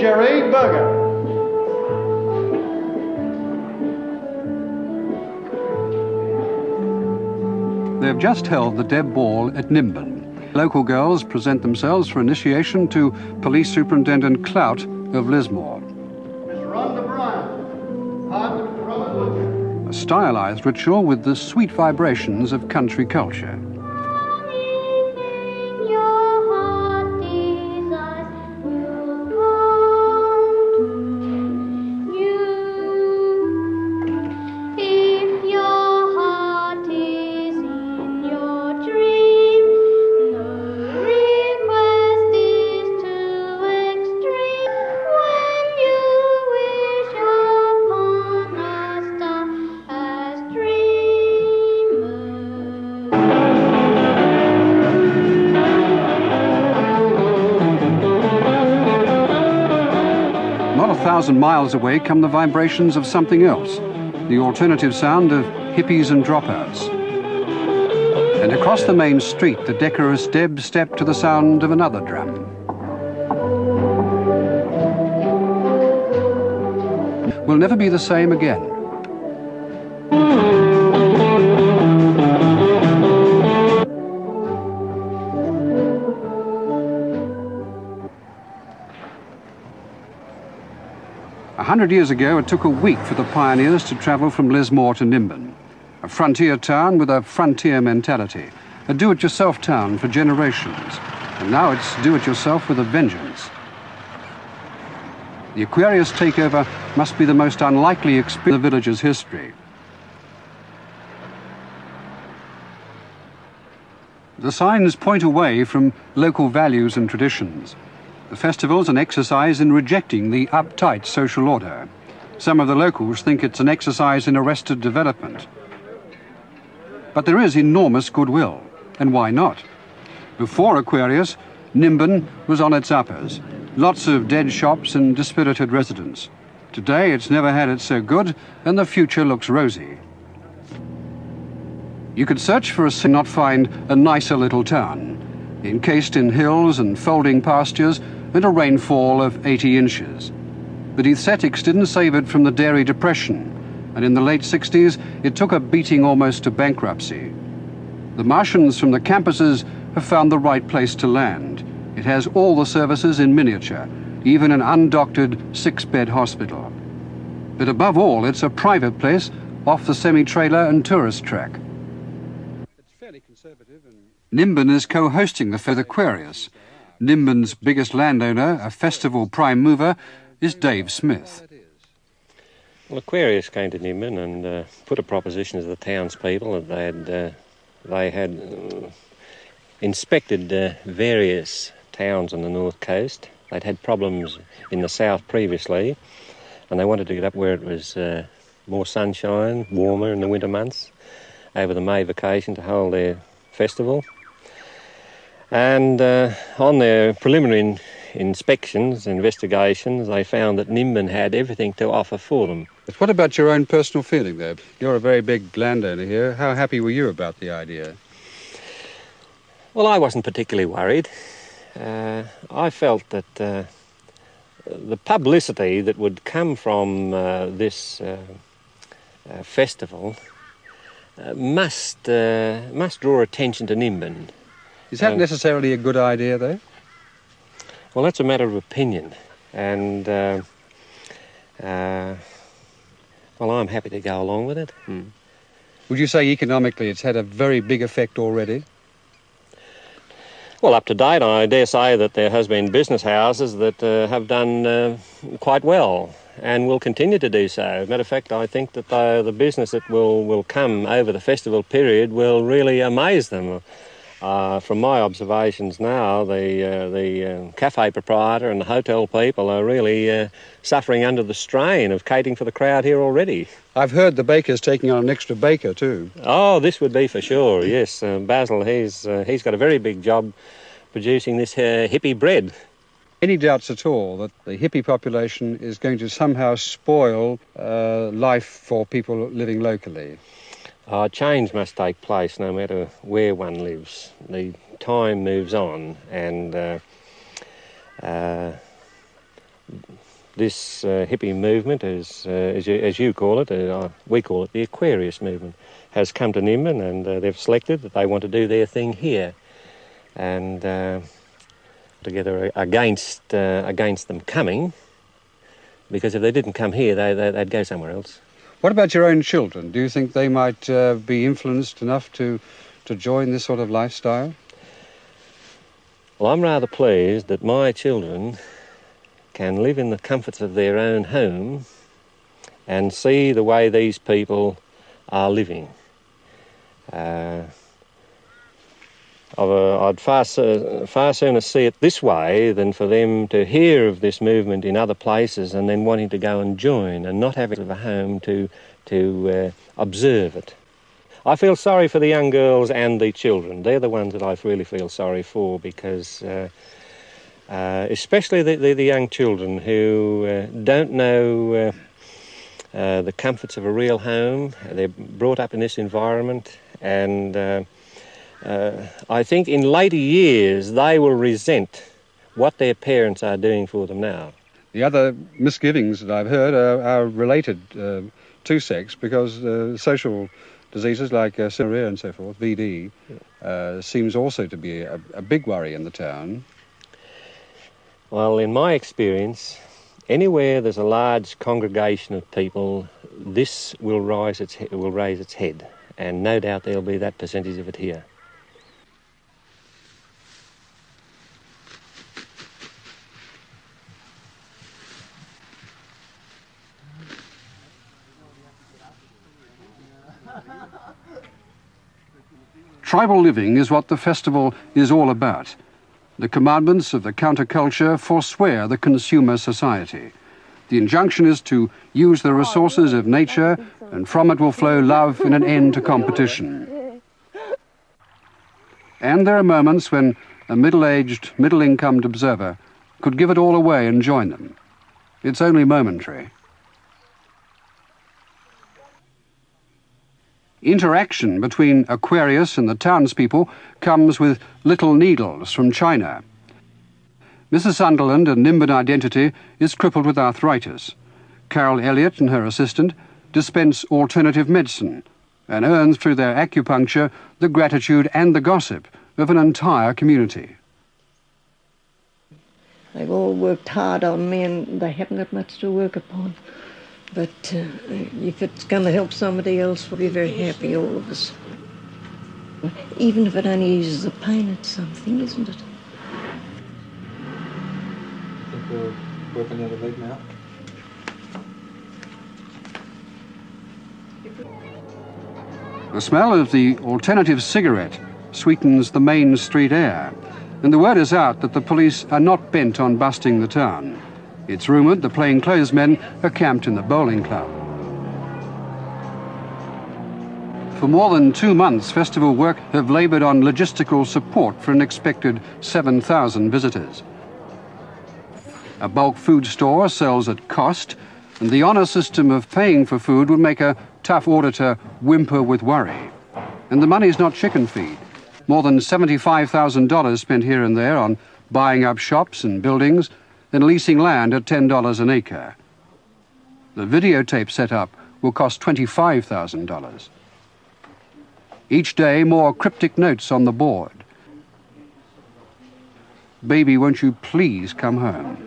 Cherry Burger. They've just held the Deb Ball at Nimbin. Local girls present themselves for initiation to Police Superintendent Clout of Lismore. Miss Rhonda Bryan, Hon. Robert Woodcock. A stylised ritual with the sweet vibrations of country culture. Not 1,000 miles away come the vibrations of something else, the alternative sound of hippies and dropouts. And across the main street, the decorous Deb stepped to the sound of another drum. Will never be the same again. 100 years ago, it took a week for the pioneers to travel from Lismore to Nimbin, a frontier town with a frontier mentality, a do-it-yourself town for generations, and now it's do-it-yourself with a vengeance. The Aquarius takeover must be the most unlikely experience in the village's history. The signs point away from local values and traditions. The festival's an exercise in rejecting the uptight social order. Some of the locals think it's an exercise in arrested development. But there is enormous goodwill, and why not? Before Aquarius, Nimbin was on its uppers. Lots of dead shops and dispirited residents. Today it's never had it so good, and the future looks rosy. You could search for and not find a nicer little town, encased in hills and folding pastures and a rainfall of 80 inches. But the aesthetics didn't save it from the dairy depression, and in the late 60s it took a beating almost to bankruptcy. The Martians from the campuses have found the right place to land. It has all the services in miniature, even an undoctored 6-bed hospital. But above all, it's a private place off the semi-trailer and tourist track. It's fairly conservative. Nimbin is co-hosting the Aquarius. Nimbin's biggest landowner, a festival prime mover, is Dave Smith. Well, Aquarius came to Nimbin and put a proposition to the townspeople that they had inspected various towns on the north coast. They'd had problems in the south previously, and they wanted to get up where it was more sunshine, warmer in the winter months, over the May vacation to hold their festival. And on their preliminary inspections, investigations, they found that Nimbin had everything to offer for them. But what about your own personal feeling, though? You're a very big landowner here. How happy were you about the idea? Well, I wasn't particularly worried. I felt that the publicity that would come from this festival must draw attention to Nimbin. Is that necessarily a good idea, though? Well, that's a matter of opinion, and well, I'm happy to go along with it. Would you say economically it's had a very big effect already? Well, up to date, I dare say that there has been business houses that have done quite well and will continue to do so. As a matter of fact, I think that the business that will come over the festival period will really amaze them. From my observations now, the cafe proprietor and the hotel people are really suffering under the strain of catering for the crowd here already. I've heard the baker's taking on an extra baker too. Oh, this would be for sure, yes. Basil, he's got a very big job producing this hippie bread. Any doubts at all that the hippie population is going to somehow spoil life for people living locally? Change must take place no matter where one lives. The time moves on, and this hippie movement, as you call it, we call it the Aquarius movement, has come to Nimbin, and they've selected that they want to do their thing here, and together against them coming, because if they didn't come here, they'd go somewhere else. What about your own children? Do you think they might be influenced enough to join this sort of lifestyle? Well, I'm rather pleased that my children can live in the comforts of their own home and see the way these people are living. I'd far sooner see it this way than for them to hear of this movement in other places and then wanting to go and join and not having a home to observe it. I feel sorry for the young girls and the children. They're the ones that I really feel sorry for, because especially the young children who don't know the comforts of a real home. They're brought up in this environment, and I think in later years they will resent what their parents are doing for them now. The other misgivings that I've heard are related to sex, because social diseases like gonorrhea and so forth, VD, seems also to be a big worry in the town. Well, in my experience, anywhere there's a large congregation of people, this will raise its head, and no doubt there'll be that percentage of it here. Tribal living is what the festival is all about. The commandments of the counterculture forswear the consumer society. The injunction is to use the resources of nature, and from it will flow love and an end to competition. And there are moments when a middle-aged, middle-incomed observer could give it all away and join them. It's only momentary. Interaction between Aquarius and the townspeople comes with little needles from China. Mrs. Sunderland, a Nimbin identity, is crippled with arthritis. Carol Elliott and her assistant dispense alternative medicine and earn through their acupuncture the gratitude and the gossip of an entire community. They've all worked hard on me, and they haven't got much to work upon. But if it's going to help somebody else, we'll be very happy, all of us. Even if it only eases the pain, it's something, isn't it? I think we're working out a leg now. The smell of the alternative cigarette sweetens the main street air, and the word is out that the police are not bent on busting the town. It's rumoured the plainclothesmen are camped in the bowling club. For more than 2 months, festival work have laboured on logistical support for an expected 7,000 visitors. A bulk food store sells at cost, and the honour system of paying for food would make a tough auditor whimper with worry. And the money's not chicken feed. More than $75,000 spent here and there on buying up shops and buildings, then leasing land at $10 an acre. The videotape setup will cost $25,000. Each day, more cryptic notes on the board. Baby, won't you please come home?